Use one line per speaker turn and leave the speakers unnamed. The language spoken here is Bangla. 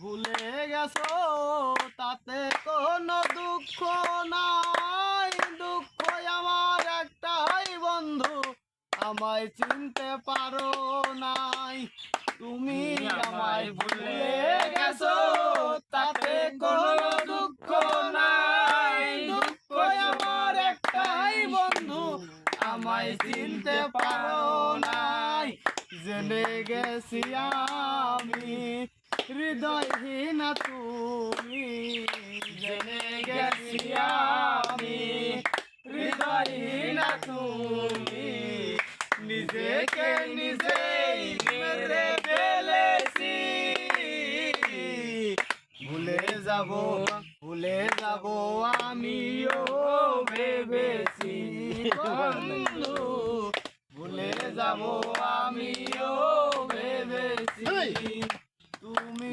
ভুলে গেছো তাতে কোনো দুঃখ নাই, দুঃখ আমার একটাই বন্ধু, আমায় চিনতে পারো নাই। তুমি আমায় ভুলে গেছো তাতে কোনো দুঃখ নাই, দুঃখ আমার একটাই বন্ধু, আমায় চিনতে পারো নাই। জেনে গেছি আমি হৃদয়হীন তুমি, জেনে গেছি আমি হৃদয়হীন তুমি, নিজেকে নিজেই মেরে ফেলেছি। ভুলে যাব আমিও ভেবেছি বন্ধু, ভুলে যাব আমিও ভেবেছি। তুমি